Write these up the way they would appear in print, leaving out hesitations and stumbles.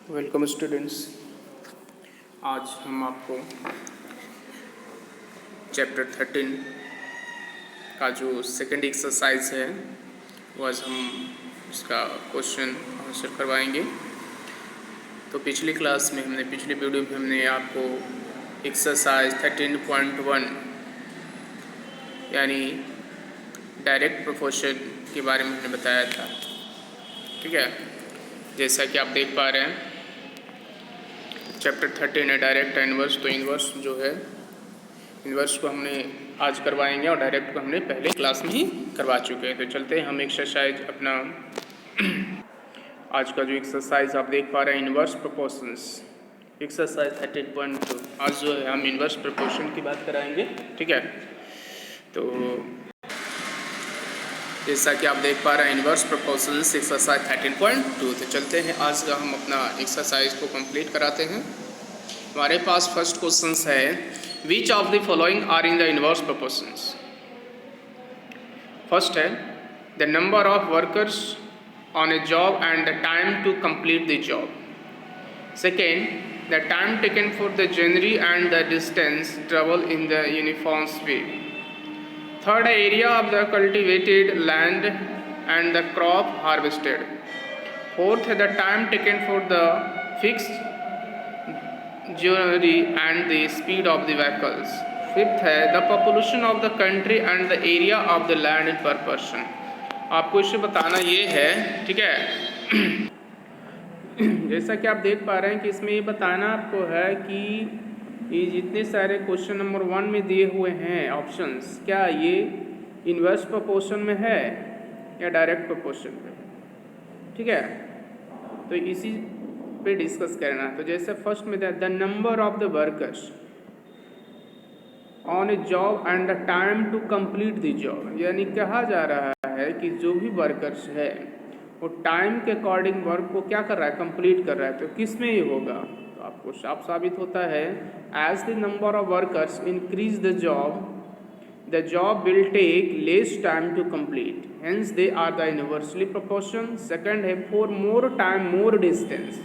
Welcome students. आज हम आपको चैप्टर 13 का जो सेकंड एक्सरसाइज है वो आज हम इसका क्वेश्चन आंसर करवाएंगे। तो पिछली वीडियो में हमने आपको एक्सरसाइज 13.1 यानी डायरेक्ट प्रोपोर्शन के बारे में हमने बताया था। ठीक है, जैसा कि आप देख पा रहे हैं चैप्टर 13 है डायरेक्ट इन्वर्स। तो इन्वर्स जो है इन्वर्स को हमने आज करवाएंगे और डायरेक्ट को हमने पहले क्लास में ही करवा चुके हैं। तो चलते हैं हम एक्सरसाइज अपना आज का जो एक्सरसाइज आप देख पा रहे हैं इन्वर्स प्रोपोर्शंस एक्सरसाइज 13.2। आज जो है हम इन्वर्स प्रोपोर्शन की बात कराएंगे। ठीक है, तो जैसा कि आप देख पा रहे हैं इन्वर्स प्रोपोर्शंस एक्सरसाइज 13.2। तो चलते हैं आज का हम अपना एक्सरसाइज को कंप्लीट कराते हैं। हमारे पास फर्स्ट क्वेश्चन है which of the following are in the inverse proportions. First है the number of workers on a job and the time to complete the job. Second the time taken for the journey and the distance travel in the uniform speed. Third, area of the cultivated land and the crop harvested. Fourth, the time taken for the fixed journey and the speed of the vehicles. Fifth है the population of the country and the area of the land per person. आपको इसे बताना ये है। ठीक है जैसा कि आप देख पा रहे हैं कि इसमें ये बताना आपको है कि ये जितने सारे क्वेश्चन नंबर 1 में दिए हुए हैं ऑप्शंस, क्या ये इन्वर्स प्रोपोर्शन में है या डायरेक्ट प्रोपोर्शन में है। ठीक है, तो इसी पे डिस्कस करना है। तो जैसे फर्स्ट में the number of the workers on a job and the time to complete the job, यानी कहा जा रहा है कि जो भी वर्कर्स है वो टाइम के अकॉर्डिंग वर्क को क्या कर रहा है, कंप्लीट कर रहा है। तो किस में ये होगा, आपको साफ साबित होता है as the number of workers increase the job will take less time to complete, hence they are the inversely proportion. Second है for more time more distance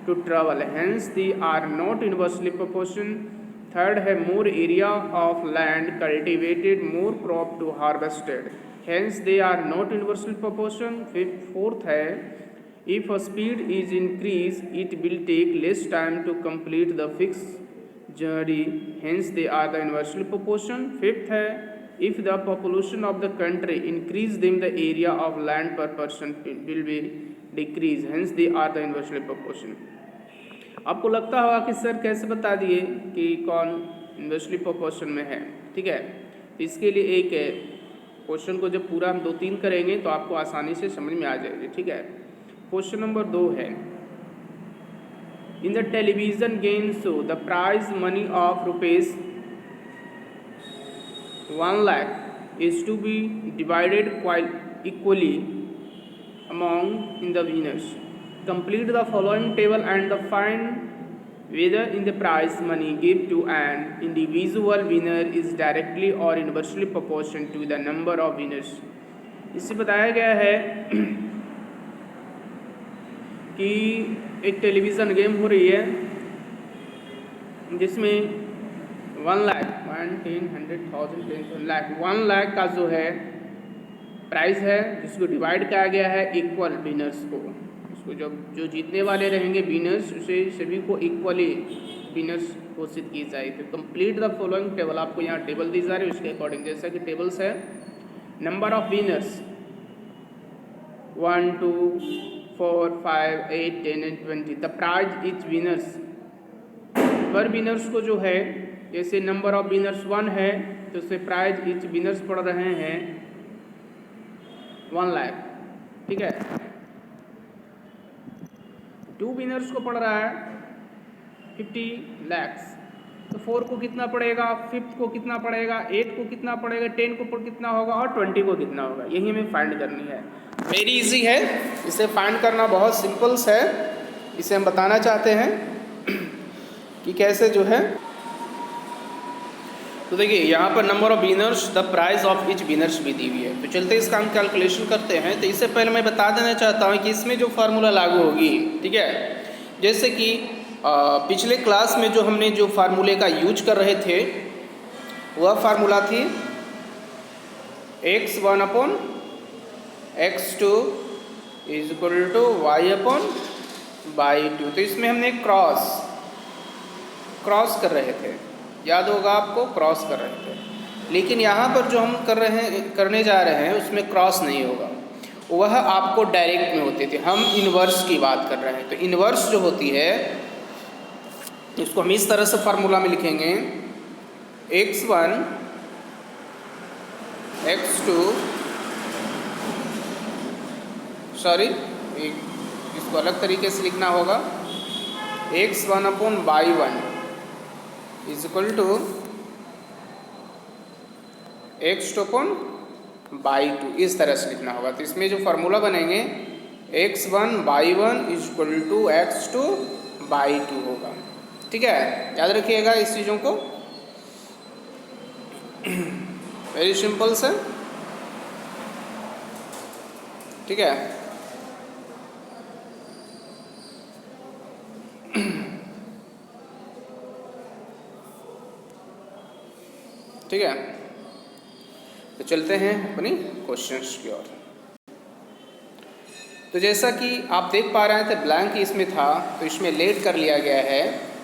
to travel, hence they are not inversely proportion. Third है more area of land cultivated more crop to harvested, hence they are not inversely proportion. Fourth है if a speed is increased it will take less time to complete the fixed journey, hence they are the inversely proportion. Fifth है if the population of the country increase then the area of land per person will be decrease, hence they are the inversely proportion. आपको लगता होगा कि sir कैसे बता दिए कि कौन इन्वर्सली प्रोपोर्शन में है। ठीक है, इसके लिए एक क्वेश्चन को जब पूरा हम 2-3 करेंगे तो आपको आसानी से समझ में आ जाएगी। ठीक है, क्वेश्चन नंबर 2 है in the television game show the prize money of rupees 1 lakh is to be divided equally among in the winners. Complete the following table and the find whether in the prize money give to an individual winner is directly और inversely proportion to the number of winners. इससे बताया गया है कि एक television game हो रही है जिसमें 1 लाख 1 लाख का जो है प्राइस है जिसको डिवाइड किया गया है इक्वल विनर्स को। उसको जो जीतने वाले रहेंगे विनर्स उसे सभी को इक्वली विनर्स घोषित की जाएगी। तो कंप्लीट द फॉलोइंग टेबल, आपको यहाँ टेबल दी जा रही है उसके अकॉर्डिंग। जैसा कि टेबल्स है number of winners 1 2 4 5 8 10 and 20। The prize each winners पर विनर्स को जो है जैसे नंबर ऑफ विनर्स 1 है तो उससे प्राइज इच विनर्स पड़ रहे हैं 1 लाख। ठीक है, 2 विनर्स को पड़ रहा है 50 लैक्स। तो 4 को कितना पड़ेगा, 5th को कितना पड़ेगा, 8 को कितना पड़ेगा, 10 को कितना होगा और 20 को कितना होगा, यही हमें फाइंड करनी है। वेरी इजी है, इसे फाइंड करना बहुत सिंपल्स है। इसे हम बताना चाहते हैं कि कैसे जो है। तो देखिए यहाँ पर number of winners the price of each winners भी दी हुई है। तो चलते इसका हम कैलकुलेशन करते हैं। तो इससे पहले मैं बता देना चाहता हूँ कि इसमें जो फार्मूला लागू होगी, ठीक है, जैसे कि पिछले क्लास में जो हमने जो फार्मूले का यूज कर रहे थे वह फार्मूला थी x1 upon x2 is equal to y upon y2। तो इसमें हमने क्रॉस कर रहे थे, याद होगा आपको, क्रॉस कर रहे थे। लेकिन यहाँ पर जो हम करने जा रहे हैं उसमें क्रॉस नहीं होगा, वह आपको डायरेक्ट में होते थे। हम इन्वर्स की बात कर रहे हैं। तो इन्वर्स जो होती है इसको हम इस तरह से फार्मूला में लिखेंगे x1 x2 सॉरी इसको अलग तरीके से लिखना होगा, x1 upon y1 is equal to x2 upon y2, इस तरह से लिखना होगा। तो इसमें जो फार्मूला बनेंगे x1 y1 is equal to x2 y2 होगा। ठीक है, याद रखिएगा इस चीज़ों को, वेरी सिंपल से। ठीक है, ठीक है, तो चलते हैं अपनी क्वेश्चंस की ओर। तो जैसा कि आप देख पा रहे थे ब्लैंक इसमें था, तो इसमें लेट कर लिया गया है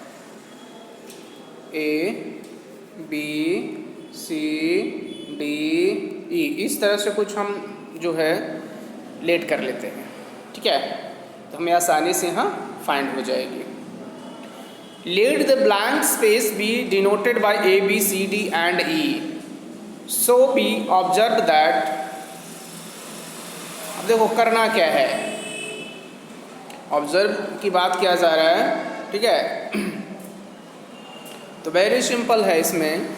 A B C D E, इस तरह से कुछ हम जो है लेट कर लेते हैं। ठीक है, तो हमें आसानी से यहाँ फाइंड हो जाएगी। Let the blank space be denoted by A, B, C, D and E. So be observed that, अब देखो करना क्या है, ऑब्जर्व की बात किया जा रहा है। ठीक है, तो वेरी सिंपल है। इसमें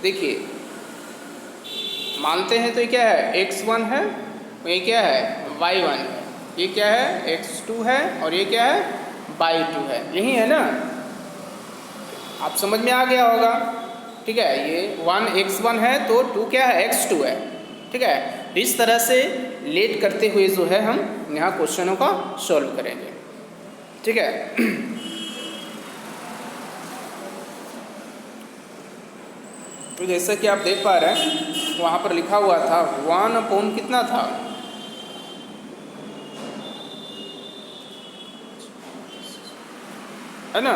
देखिए मानते हैं तो ये क्या है, x1 है, ये क्या है, y1 है, ये क्या है, x2 है, और ये क्या है, y2 है। यही है ना, आप समझ में आ गया होगा। ठीक है, ये 1 x1 है तो 2 क्या है, x2 है। ठीक है, इस तरह से लेट करते हुए जो है हम यहाँ क्वेश्चनों का सॉल्व करेंगे। ठीक है, तो जैसा कि आप देख पा रहे हैं वहाँ पर लिखा हुआ था 1 अपॉन कितना था, है ना,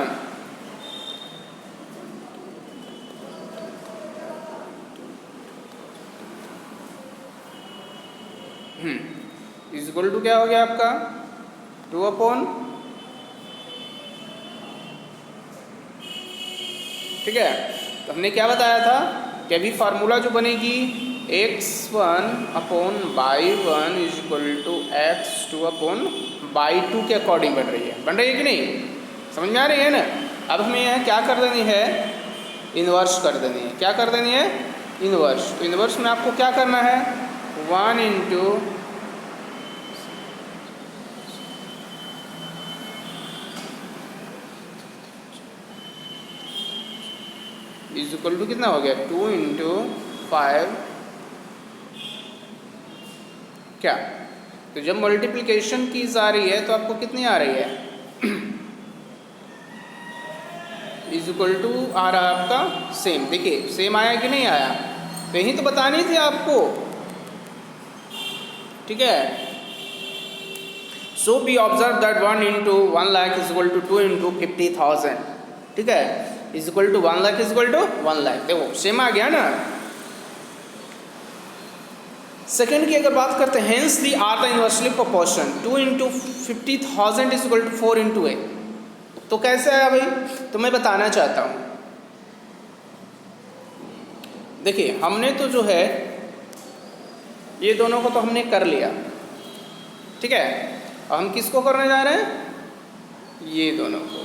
इज इक्वल टू क्या हो गया आपका 2 अपॉन, ठीक है। तो हमने क्या बताया था कि अभी फार्मूला जो बनेगी x1 upon y1 is equal to x2 upon y2 के अकॉर्डिंग बन रही है कि नहीं, समझ में आ रही है ना। अब हमें यहाँ क्या कर देनी है, इन्वर्स कर देनी है। क्या कर देनी है, इन्वर्स। तो इन्वर्स में आपको क्या करना है, 1 इंटू इज इक्वल टू कितना हो गया, 2 इंटू 5 क्या। तो जब मल्टीप्लिकेशन की जा रही है तो आपको कितनी आ रही है, इज इक्वल टू आ रहा है आपका सेम। देखिए सेम आया कि नहीं आया, तो यही तो बतानी थी आपको। ठीक है, so be observe that 1 into 1 lakh is equal to 2 into 50,000। ठीक है, is equal to 1 lakh is equal to 1 lakh. देखो सेम आ गया ना। सेकेंड की अगर बात करते हैं, hence they are the inversely proportion 2 into 50,000 is equal to 4 into A. तो कैसे आया भाई, तो मैं बताना चाहता हूँ। देखिए हमने तो जो है ये दोनों को तो हमने कर लिया। ठीक है, अब हम किसको करने जा रहे हैं, ये दोनों को।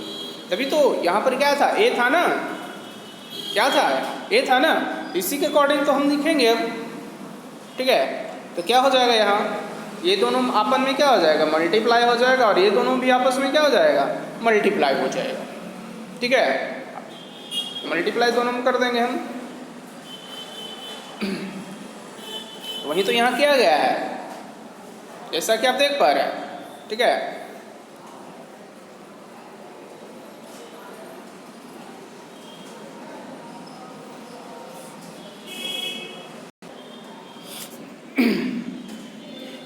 तभी तो यहाँ पर क्या था, ए था ना, क्या था, ए था ना, इसी के अकॉर्डिंग तो हम लिखेंगे अब। ठीक है, तो क्या हो जाएगा यहाँ, ये दोनों आपस में क्या हो जाएगा, मल्टीप्लाई हो जाएगा, और ये दोनों भी आपस में क्या हो जाएगा, मल्टीप्लाई हो जाएगा। ठीक है, मल्टीप्लाई दोनों में कर देंगे हम। वही तो यहाँ किया गया है, जैसा कि आप देख पा रहे हैं। ठीक है।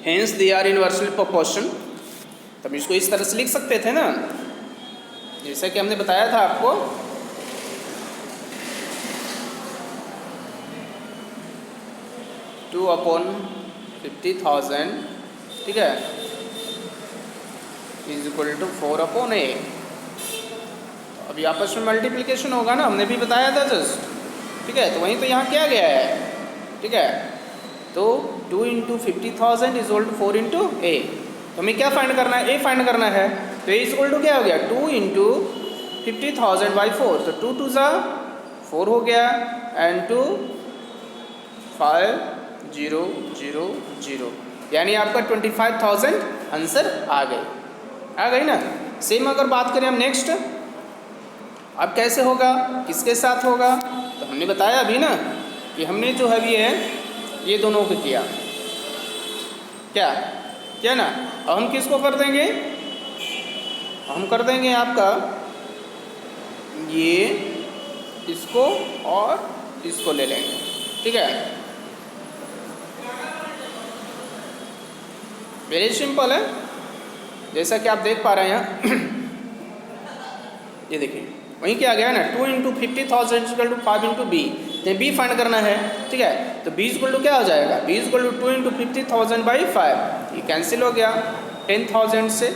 Hence they are inversely proportion. तब इसको इस तरह से लिख सकते थे ना, जैसा कि हमने बताया था आपको, टू अपॉन 50,000, ठीक है, इज इक्वल टू 4 अपॉन ए। अभी आपस में मल्टीप्लिकेशन होगा ना, हमने भी बताया था जस्ट, ठीक है। तो वहीं तो यहाँ किया गया है, ठीक है। तो 2 into 50,000 is equal to 4 into A. तो हमें क्या फाइंड करना है, ए फाइंड करना है। तो ए इज इक्वल टू क्या हो गया, 2 इंटू 50,000 बाई 4। तो 2 2 ज़ा 4 हो गया, एंड 2 5 0 0 0, यानी आपका 25,000 आंसर आ गई ना। सेम अगर बात करें हम नेक्स्ट, अब कैसे होगा, किसके साथ होगा, तो हमने बताया अभी ना कि हमने जो है ये दोनों को किया, क्या ना। अब हम किसको कर देंगे, हम कर देंगे आपका ये, इसको और इसको ले लेंगे, ठीक है। वेरी सिंपल है, जैसा कि आप देख पा रहे हैं यहाँ ये देखिए वहीं क्या गया ना, 2 into 50,000 equal to 5 into B. तो बी फाइंड करना है, ठीक है। तो बी इक्वल टू क्या हो जाएगा, B equal to 2 into 50,000 by 5। ये कैंसिल हो गया 10,000 से,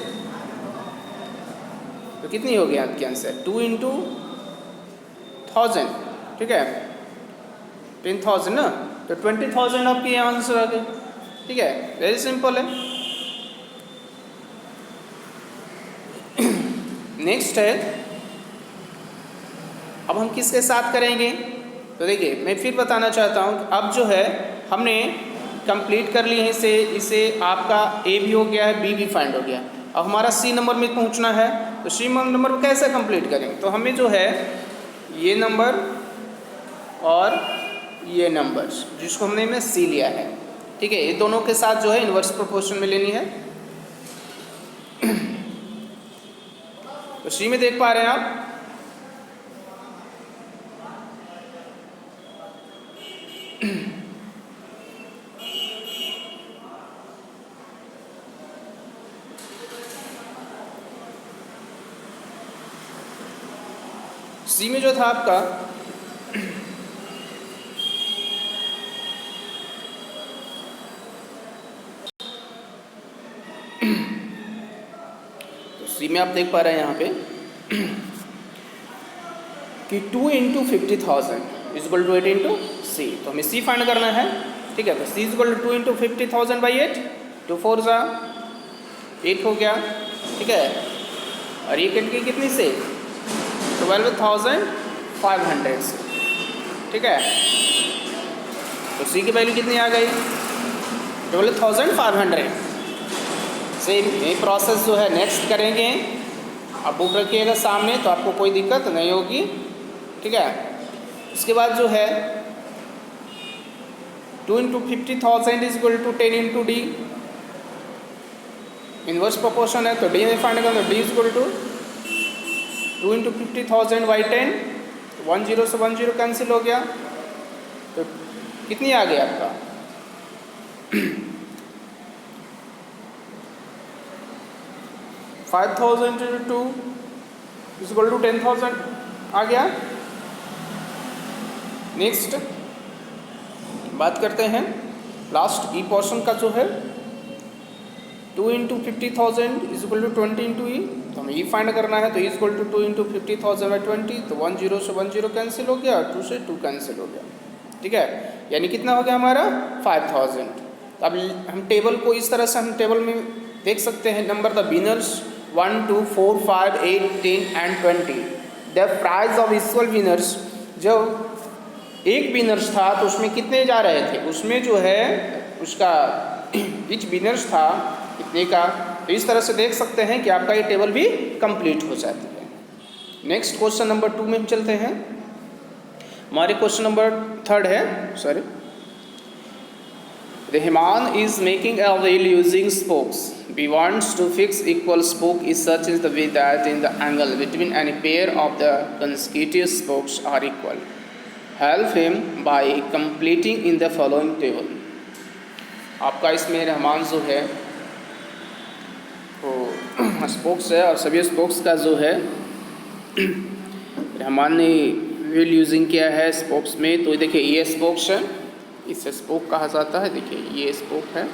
तो कितनी हो गया आपकी आंसर, 2 इंटू 1000, ठीक है, 10,000 ना, तो 20,000 आपकी आंसर आ गई, ठीक है। वेरी सिंपल है। नेक्स्ट है, अब हम किसके साथ करेंगे, तो देखिए मैं फिर बताना चाहता हूँ, अब जो है हमने कंप्लीट कर ली है इसे आपका ए भी हो गया है, बी भी फाइंड हो गया। अब हमारा सी नंबर में पहुँचना है, तो सी नंबर को कैसे कंप्लीट करेंगे, तो हमें जो है ये नंबर और ये नंबर्स जिसको हमने में सी लिया है, ठीक है, ये दोनों के साथ जो है इन्वर्स प्रोपोर्शन में लेनी है। तो सी में देख पा रहे हैं आप, सी में जो था आपका तो सी में आप देख पा रहे हैं यहाँ पे कि 2 into 50,000 is equal to 8 into C. तो हमें सी फाइंड करना है, ठीक है। तो C is equal to 2 into 50,000 by 8, 2 4 ज़ा 8 हो गया, ठीक है। और ये कट गई कितनी से, 12,500 से, ठीक है। तो सी की वैल्यू कितनी आ गई, 12,500। सेम ये प्रोसेस जो है नेक्स्ट करेंगे, आप बुक रखिएगा सामने तो आपको कोई दिक्कत नहीं होगी, ठीक है। उसके बाद जो है 2 into 50,000 is equal to 10 into D, inverse proportion है तो डी में फाइंड करना, D is equal to 2 into 50,000 by 10, 1 0 से 1 0 कैंसिल हो गया, तो कितनी आ गई आपका 5,000 इंटू 2 इज इक्वल टू 10,000 आ गया। नेक्स्ट बात करते हैं लास्ट ई पोर्शन का जो है 2 into 50,000 is equal to 20 into E. तो हमें ई फाइंड करना है, तो E equal to 2 into 50,000 by 20, तो 1 0 से 1 0 कैंसिल हो गया, 2 से 2 कैंसिल हो गया, ठीक है। यानी कितना हो गया हमारा 5,000। तो अब हम टेबल को इस तरह से हम टेबल में देख सकते हैं, number the winners 1 2 4 5 8 10 and 20। The prize of equal winners, जब एक विनर्स था तो उसमें कितने जा रहे थे, उसमें जो है उसका इच विनर्स था कितने का। तो इस तरह से देख सकते हैं कि आपका ये टेबल भी कंप्लीट हो जाती है। नेक्स्ट क्वेश्चन नंबर 2 में हम चलते हैं। हमारे क्वेश्चन नंबर 3 है, sorry Rahman is making a wheel using spokes. We want to fix equal spoke is such as the way that in the angle between any pair of the consecutive spokes are equal. Help him by completing in the following table. आपका इसमें रहमान जो है वो spokes है और सभी spokes का जो है रहमान ने व्हील यूजिंग किया है स्पोक्स में। तो देखिए ये स्पोक्स है, इसे स्पोक कहा जाता है। देखिए ये स्पोक है,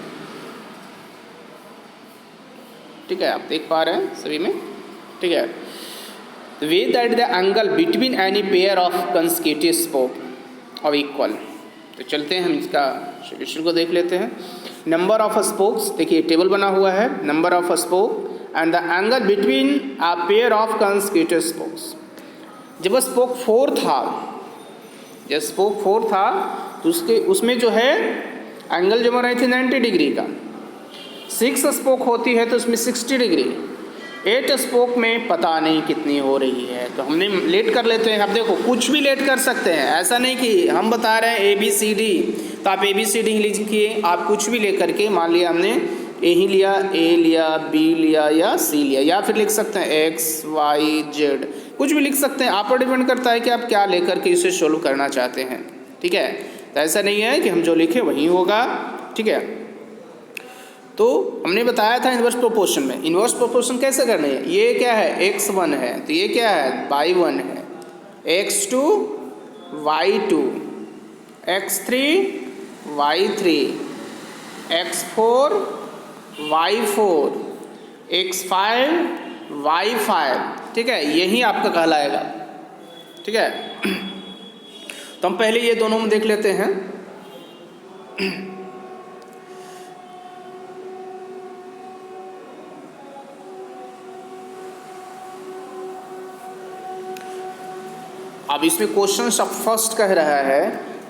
ठीक है, आप देख पा रहे हैं सभी में, ठीक है। Way that the angle between any pair of consecutive spoke of equal. तो चलते हैं हम इसका सोल्यूशन को देख लेते हैं। नंबर ऑफ स्पोक्स, देखिए टेबल बना हुआ है, number of spoke and the angle between a pair of consecutive spokes. जब स्पोक 4 था, जब स्पोक 4 था तो उसमें जो है एंगल जमा रही थी 90 डिग्री का। 6 स्पोक होती है तो उसमें 60 डिग्री। 8 स्पोक में पता नहीं कितनी हो रही है, तो हमने लेट कर लेते हैं। अब देखो कुछ भी लेट कर सकते हैं, ऐसा नहीं कि हम बता रहे हैं ABCD तो आप ABCD ही लिखिए। आप कुछ भी ले करके, मान लिया हमने A ही लिया, A लिया, B लिया या C लिया, या फिर लिख सकते हैं X Y Z, कुछ भी लिख सकते हैं। आप पर डिपेंड करता है कि आप क्या लेकर के इसे सोल्व करना चाहते हैं, ठीक है। तो ऐसा नहीं है कि हम जो लिखे वही होगा, ठीक है। तो हमने बताया था इन्वर्स प्रोपोर्शन में। इन्वर्स प्रोपोर्शन कैसे करनी है? ये क्या है x1 है, तो ये क्या है y1 है, x2 y2, x3 y3, x4 y4, x5 y5, ठीक है। यही आपका कहलाएगा, ठीक है। तो हम पहले ये दोनों में देख लेते हैं। अब इसमें क्वेश्चन फर्स्ट कह रहा है,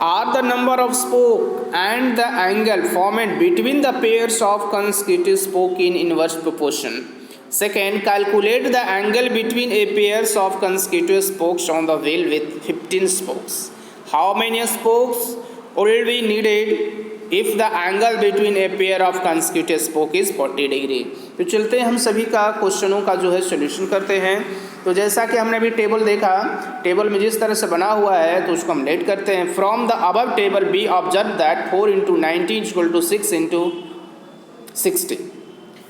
are the number of spoke and the angle formed between the pairs of consecutive spoke in inverse proportion. Second, calculate the angle between a pairs of consecutive spokes on the wheel with 15 spokes. How many spokes will be needed if the angle between a pair of consecutive spoke is 40 degree. तो चलते हैं हम सभी का क्वेश्चनों का जो है solution करते हैं। तो जैसा कि हमने अभी टेबल देखा, टेबल में जिस तरह से बना हुआ है तो उसको हम लेट करते हैं। From the above table we observe that 4 × 90 = 6 × 60।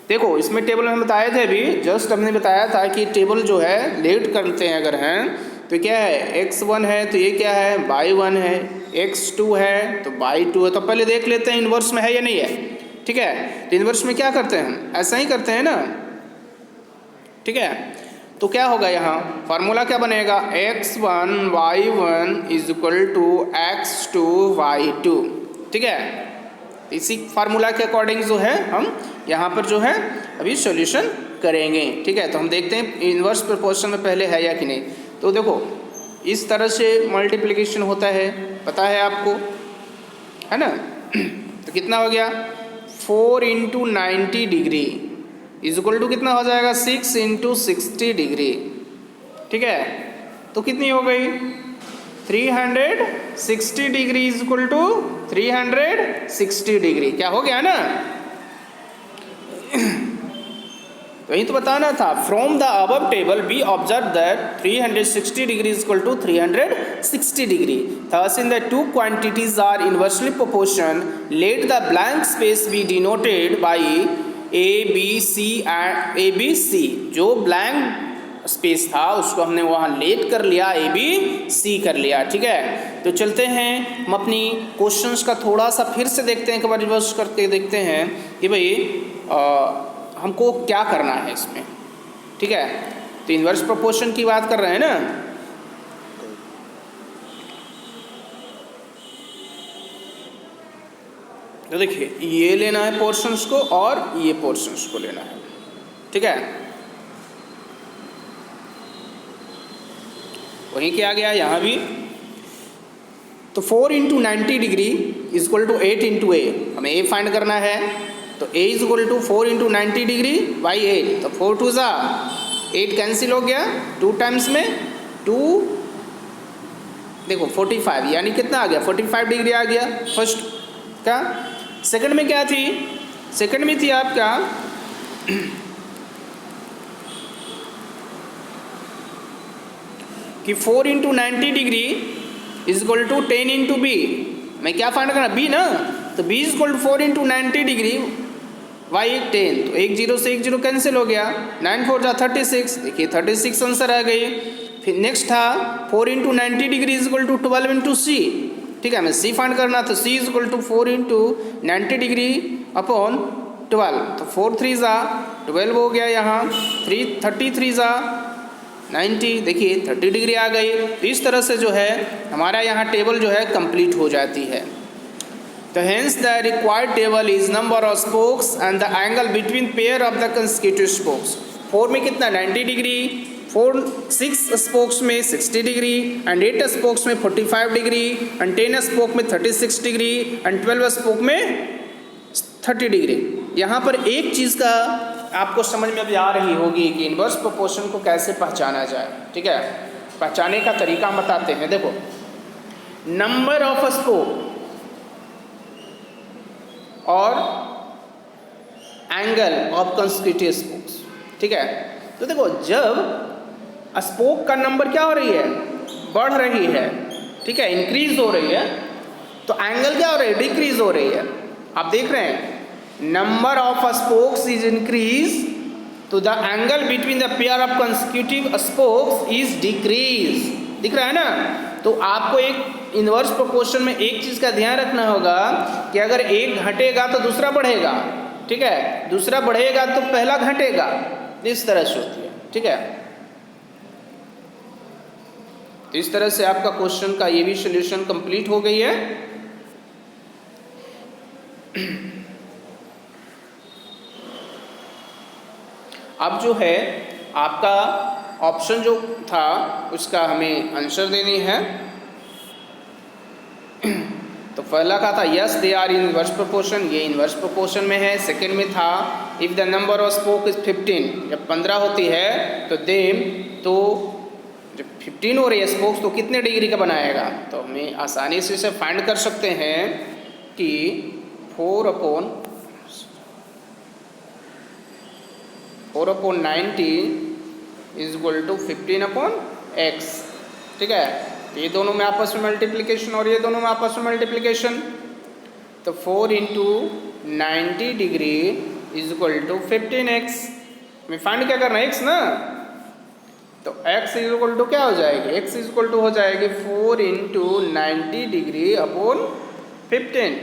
देखो इसमें टेबल में बताए थे अभी, जस्ट हमने बताया था कि टेबल जो है लेट करते हैं अगर हैं तो क्या है x1 है, तो ये क्या है y1 है, x2 है तो y2 है। तो पहले देख लेते हैं इन्वर्स में है या नहीं है, ठीक है। तो इन्वर्स में क्या करते हैं हम, ऐसा ही करते हैं ना, ठीक है। तो क्या होगा यहाँ फार्मूला क्या बनेगा, x1 y1 = x2 y2, ठीक है। इसी फार्मूला के अकॉर्डिंग जो है हम यहाँ पर जो है अभी सॉल्यूशन करेंगे, ठीक है। तो हम देखते हैं इन्वर्स प्रोपोर्शन में पहले है या कि नहीं। तो देखो इस तरह से मल्टीप्लिकेशन होता है, पता है आपको, है ना। तो कितना हो गया 4 × 90 डिग्री = कितना हो जाएगा 6 × 60 डिग्री, ठीक है। तो कितनी हो गई 360 डिग्री = 360 डिग्री, क्या हो गया ना। तो यही तो बताना था। From the above table we observe that 360 degree = 360 degree. Thus in the two quantities are inversely proportion, let the blank space be denoted by ABC and ABC। जो ब्लैंक स्पेस था उसको हमने वहाँ लेट कर लिया, ABC कर लिया, ठीक है। तो चलते हैं हम अपनी क्वेश्चंस का थोड़ा सा फिर से देखते हैं, एक बार रिवर्स करके देखते हैं कि भाई हमको क्या करना है इसमें, ठीक है। तो इन्वर्स प्रोपोर्शन की बात कर रहे हैं ना। तो देखिए ये लेना है पोर्शंस को और ये पोर्शंस को लेना है, ठीक है। वहीं क्या गया यहाँ भी, तो 4 × 90 डिग्री = 8 × A, हमें A फाइंड करना है। तो A = 4 × 90 डिग्री बाई 8, तो 4 2 8 कैंसिल हो गया, 2 टाइम्स में 2, देखो 45, यानी कितना आ गया 45 डिग्री आ गया फर्स्ट का। सेकंड में क्या थी, सेकंड में थी आपका कि 4 into 90 degree is equal to 10 into B. मैं क्या फाइंड करना, बी ना, तो B is equal to 4 into 90 degree by 10, तो 1 0 से 1 0 कैंसिल हो गया, 9 4 जा 36, देखिए 36 आंसर आ गई। फिर नेक्स्ट था 4 into 90 degree is equal to 12 into C, ठीक है, हमें सी फाइंड करना, तो C is equal to 4 into 90 degree upon 12, तो 4 3 जा 12 हो गया, यहाँ 33 जा 90, देखिए 30 डिग्री आ गई। तो इस तरह से जो है हमारा यहाँ टेबल जो है कंप्लीट हो जाती है। तो hence the required table is number of spokes and the angle between pair of the consecutive spokes. 4 में कितना 90 डिग्री, 6 स्पोक्स में 60 डिग्री एंड 8 स्पोक्स में 45 डिग्री एंड 10 स्पोक में 36 डिग्री एंड 12 स्पोक में 30 डिग्री। यहाँ पर एक चीज़ का आपको समझ में अभी आ रही होगी कि इन्वर्स प्रोपोर्शन को कैसे पहचाना जाए, ठीक है। पहचाने का तरीका हम बताते हैं। देखो, नंबर ऑफ स्पोक और एंगल ऑफ कंसेक्यूटिव स्पोक्स, ठीक है। तो देखो, जब स्पोक का नंबर क्या हो रही है, बढ़ रही है, ठीक है, इंक्रीज हो रही है, तो एंगल क्या हो रही है, डिक्रीज हो रही है। आप देख रहे हैं number of spokes is increase तो the angle between the pair of consecutive spokes is decrease, दिख रहा है ना। तो आपको एक इन्वर्स प्रोपोर्शन में एक चीज़ का ध्यान रखना होगा कि अगर एक घटेगा तो दूसरा बढ़ेगा, ठीक है, दूसरा बढ़ेगा तो पहला घटेगा, इस तरह से होती है, ठीक है। तो इस तरह से आपका क्वेश्चन का ये भी सॉल्यूशन कंप्लीट हो गई है। अब जो है आपका ऑप्शन जो था उसका हमें आंसर देनी है। तो पहला का था yes they are in inverse proportion, ये इनवर्स प्रोपोर्शन में है। सेकंड में था if the number of spoke is 15, जब 15 होती है तो देम, तो जब 15 हो रही है स्पोक्स तो कितने डिग्री का बनाएगा। तो हमें आसानी से इसे फाइंड कर सकते हैं कि 4/90 इज इक्वल टू 15/x, ठीक है। ये दोनों में आपस में मल्टीप्लिकेशन और ये दोनों में आपस में मल्टीप्लिकेशन, तो 4 into 90 degree is equal to 15x। हमें फाइंड क्या करना है, x ना, तो x इज इक्वल टू क्या हो जाएगी, x इज इक्वल टू हो जाएगी 4 इंटू 90 डिग्री अपॉन 15।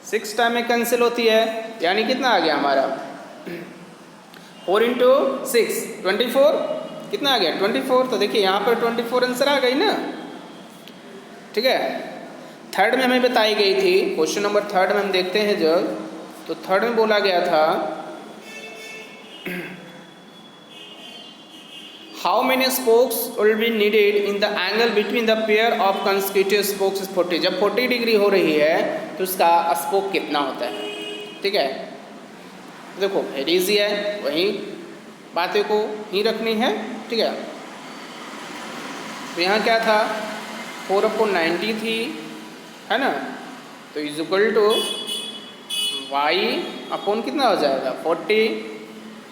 6 टाइम में कैंसिल होती है, यानी कितना आ गया हमारा 4 इंटू 6 24, कितना आ गया 24। तो देखिए यहाँ पर 24 आंसर आ गई ना, ठीक है। थर्ड में हमें बताई गई थी, क्वेश्चन नंबर थर्ड में हम देखते हैं जब, तो थर्ड में बोला गया था how many spokes will be needed in the angle between the pair of consecutive spokes is 40। जब 40 डिग्री हो रही है तो उसका स्पोक कितना होता है, ठीक है। देखो वेरी इजी है, वही बातें को ही रखनी है, ठीक है। तो यहाँ क्या था 4/90 थी, है ना, तो is equal to y upon कितना हो जाएगा 40।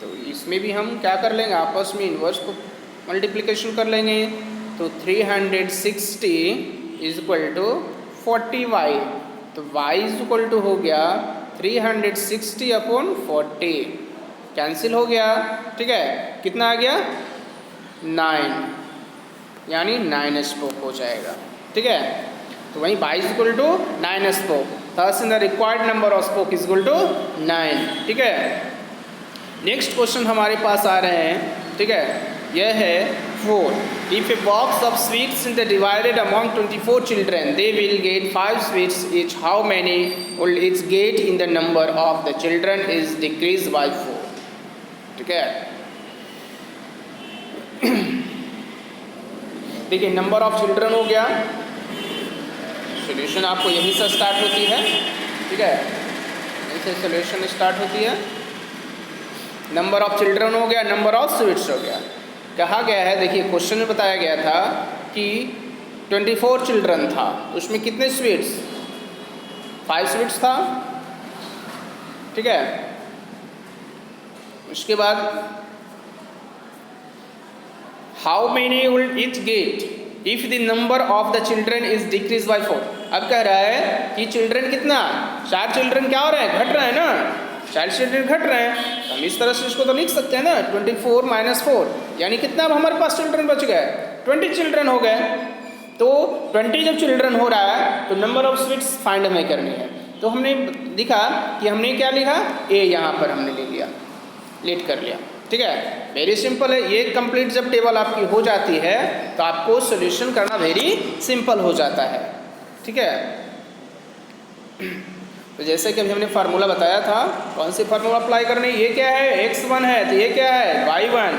तो इसमें भी हम क्या कर लेंगे, आपस में इन्वर्स को मल्टीप्लिकेशन कर लेंगे, तो 360 इज इक्वल टू 40y, तो y इज इक्वल टू हो गया 360/40, कैंसिल हो गया, ठीक है। कितना आ गया 9, यानी 9 स्पोक हो जाएगा, ठीक है। तो वहीं y is equal to 9 spoke, thus in the required number of spoke is equal to 9, ठीक है। नेक्स्ट क्वेश्चन हमारे पास आ रहे हैं, ठीक है, यह है 4। If a box of sweets is divided among 24 children they will get 5 sweets each, how many will it's get in the number of the children is decrease by 4, ठीक है। देखिए नंबर ऑफ चिल्ड्रन हो गया, solution आपको यहीं से start होती है, ठीक है, यहीं से सॉल्यूशन स्टार्ट होती है। नंबर ऑफ चिल्ड्रन हो गया, नंबर ऑफ स्वीट्स हो गया। कहा गया है, देखिए क्वेश्चन में बताया गया था कि 24 चिल्ड्रन था, तो उसमें कितने स्वीट्स 5 स्वीट्स था, ठीक है। उसके बाद how many will each get if the number of the children is decrease by 4। अब कह रहा है कि चिल्ड्रन कितना, 4 चिल्ड्रन क्या हो रहे हैं, घट रहे हैं ना, 4 चिल्ड्रन घट रहे हैं। तो हम इस तरह से इसको तो लिख सकते हैं ना, 24 - 4, यानी कितना अब हमारे पास चिल्ड्रन बच गए, 20 चिल्ड्रन हो गए। तो 20 जब चिल्ड्रन हो रहा है तो नंबर ऑफ स्वीट्स फाइंड हमें करनी है। तो हमने लिखा कि हमने क्या लिखा, ए यहाँ पर हमने ले लिया, लेट कर लिया, ठीक है। वेरी सिंपल है, ये कंप्लीट जब टेबल आपकी हो जाती है तो आपको सोल्यूशन करना वेरी सिंपल हो जाता है, ठीक है। तो जैसे कि अभी हमने फार्मूला बताया था, कौन सी फार्मूला अप्लाई करनी, ये क्या है, x1 है तो ये क्या है, y1,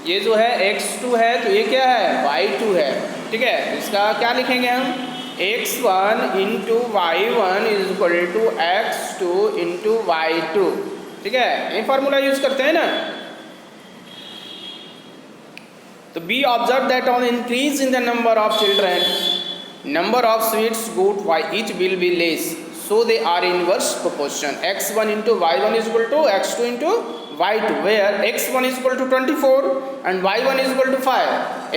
ये जो है x2 है तो ये क्या है, y2 है, ठीक है। इसका क्या लिखेंगे हम, x1 × y1 = x2 × y2, ठीक है। ये फार्मूला यूज करते हैं ना। तो B observe that on increase in the number of children number of sweets got by each will be less, so they are inverse proportion, x1 × y1 = x2 × y2, where x1 = 24 and y1 = 5,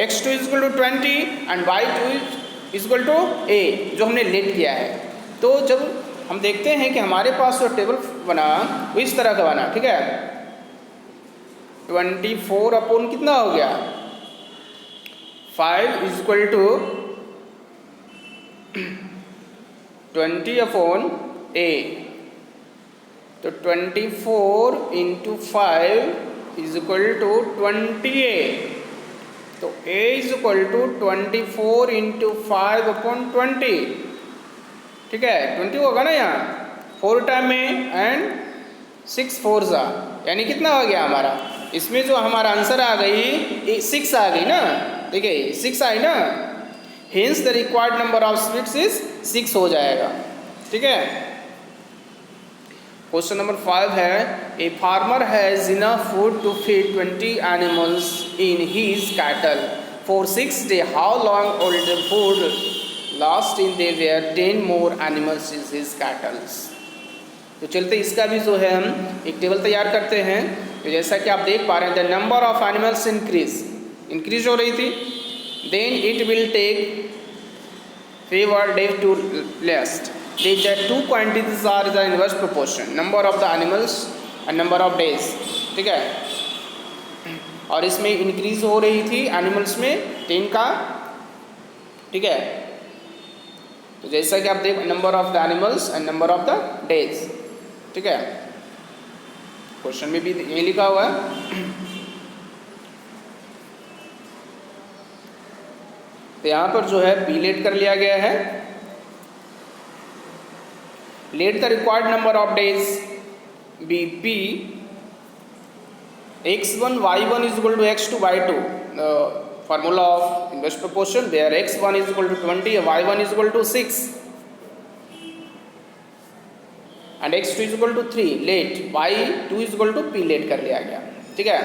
x2 = 20 and y2 = 8, जो हमने late किया है। तो जब हम देखते हैं कि हमारे पास जो टेबल बना वो इस तरह का बना, ठीक है। 24 अपॉन कितना हो गया, 5 = 20/a, तो 24 × 5 = 20a, तो a = 24 × 5/20, ठीक है। 20 होगा ना यहाँ, 4 टाइम में एंड 6 4 यानी कितना हो गया हमारा, इसमें जो हमारा आंसर आ गई 6 आ गई ना, देखिए 6 आई ना, hence the required number of sweets is 6 हो जाएगा, ठीक है। क्वेश्चन नंबर 5 है, a farmer has enough food to feed 20 animals in his cattle for 6 days, how long will the food last in there were 10 more animals in his cattles. तो चलते इसका भी जो है हम एक टेबल तैयार करते हैं। तो जैसा कि आप देख पा रहे हैं, the number of animals increase हो रही थी, then it will take favor day to last. The two quantities are the inverse proportion, number of the animals and number of days, ठीक है। और इसमें इंक्रीज हो रही थी एनिमल्स में 10 का, ठीक है। तो जैसा कि आप देख, number of the animals and number of the days, ठीक है। क्वेश्चन में भी ये लिखा हुआ है। तो यहाँ पर जो है पी लेट कर लिया गया है, let the required number of days be P, x1 y1 = x2 y2, formula of inverse proportion, where x1 = 20 y1 = 6 and x2 = 3, let y2 = p let कर लिया गया, ठीक है।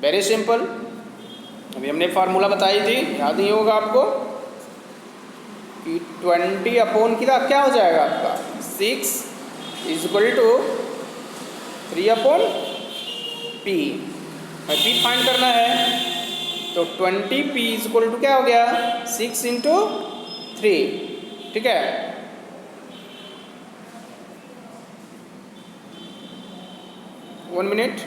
वेरी सिंपल, अभी हमने फार्मूला बताई थी, याद नहीं होगा आपको कि 20 अपॉन क्या हो जाएगा आपका, 6 = 3/p, p फाइंड करना है। तो 20p = क्या हो गया, 6 × 3, ठीक है। वन मिनट,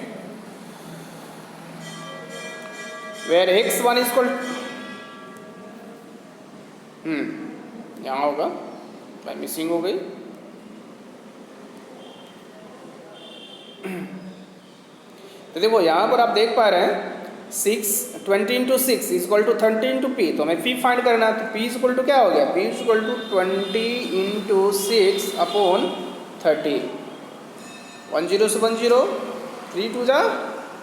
where x1 यहाँ होगा, भाई मिसिंग हो गई। तो देखो यहाँ पर आप देख पा रहे हैं 20 × 6 = 30 × p, तो हमें p फाइंड करना है। तो p = क्या हो गया, p = 20 × 6/30, 1 0 से 1 0, 3 2 जा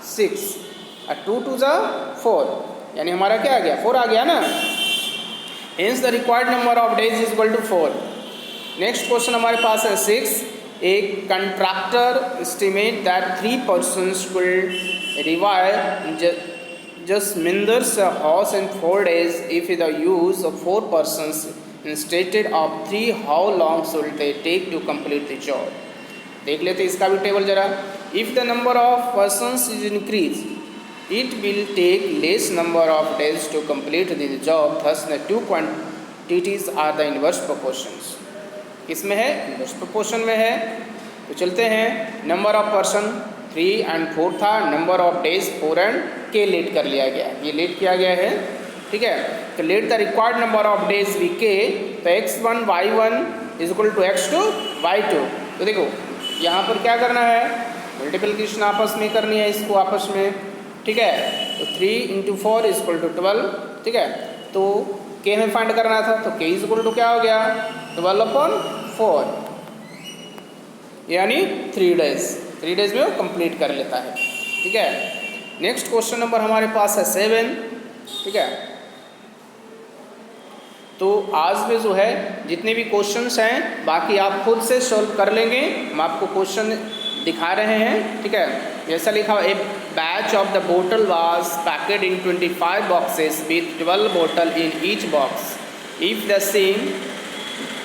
6 और 2 2 जा 4, यानी हमारा क्या आ गया, 4 आ गया ना। Hence the required number of days is equal to 4। Next question हमारे पास है 6, a contractor estimate that 3 persons will require just Minder's house in 4 days if the use of 4 persons instead of 3 how long should they take to complete the job. देख लेते इसका भी table जरा। If the number of persons is increase it will take less number of days to complete the job, thus the two quantities are the inverse proportions. किसमें है? Inverse proportion में है। तो चलते हैं, नंबर ऑफ पर्सन 3 and 4 था, number of days 4 and k let कर लिया गया, ये लेट किया गया है, ठीक है। तो let the required number of days be K, तो x1 y1 is equal to x2 y2। तो देखो यहाँ पर क्या करना है, मल्टीप्लिकेशन आपस में करनी है इसको आपस में, ठीक है। तो 3 × 4 इज इक्वल टू 12, ठीक है। तो k में फाइंड करना था, तो k इज इक्वल टू क्या हो गया 12/4, यानी 3 डेज में वो कंप्लीट कर लेता है, ठीक है। नेक्स्ट क्वेश्चन नंबर हमारे पास है 7, ठीक है। तो आज में जो है जितने भी क्वेश्चंस हैं बाकी आप खुद से सॉल्व कर लेंगे, हम आपको क्वेश्चन दिखा रहे हैं, ठीक है। जैसा लिखा हुआ, ए बैच ऑफ द बोतल was packed in 25 boxes with 12 बोतल in each box. If the same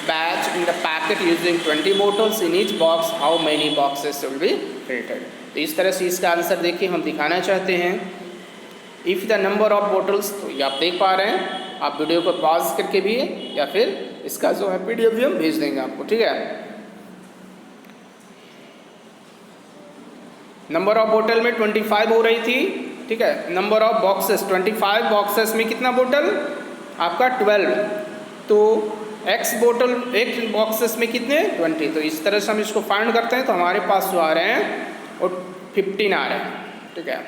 batch in the packet using 20 bottles in each box, how many boxes will be created। तो इस तरह से इसका आंसर देखिए हम दिखाना चाहते हैं। If the number of bottles, तो ये आप देख पा रहे हैं, आप वीडियो को पॉज करके भी या फिर इसका जो है PDF भी हम भेज देंगे आपको, ठीक है। नंबर ऑफ बोतल में 25 हो रही थी, ठीक है। नंबर ऑफ बॉक्सेस 25 बॉक्सेस में कितना बोतल आपका 12, तो x बोतल एक बॉक्सेस में कितने 20। तो इस तरह से हम इसको फाइंड करते हैं, तो हमारे पास जो आ रहे हैं वो 15 आ रहे हैं, ठीक है।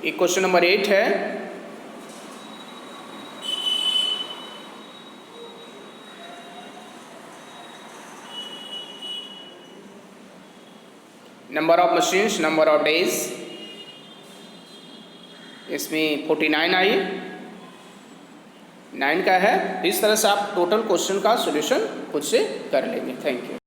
एक क्वेश्चन नंबर 8 है, number of machines, number of days, इसमें 49 आई, 9 का है। इस तरह से आप टोटल क्वेश्चन का सॉल्यूशन खुद से कर लेंगे। Thank you.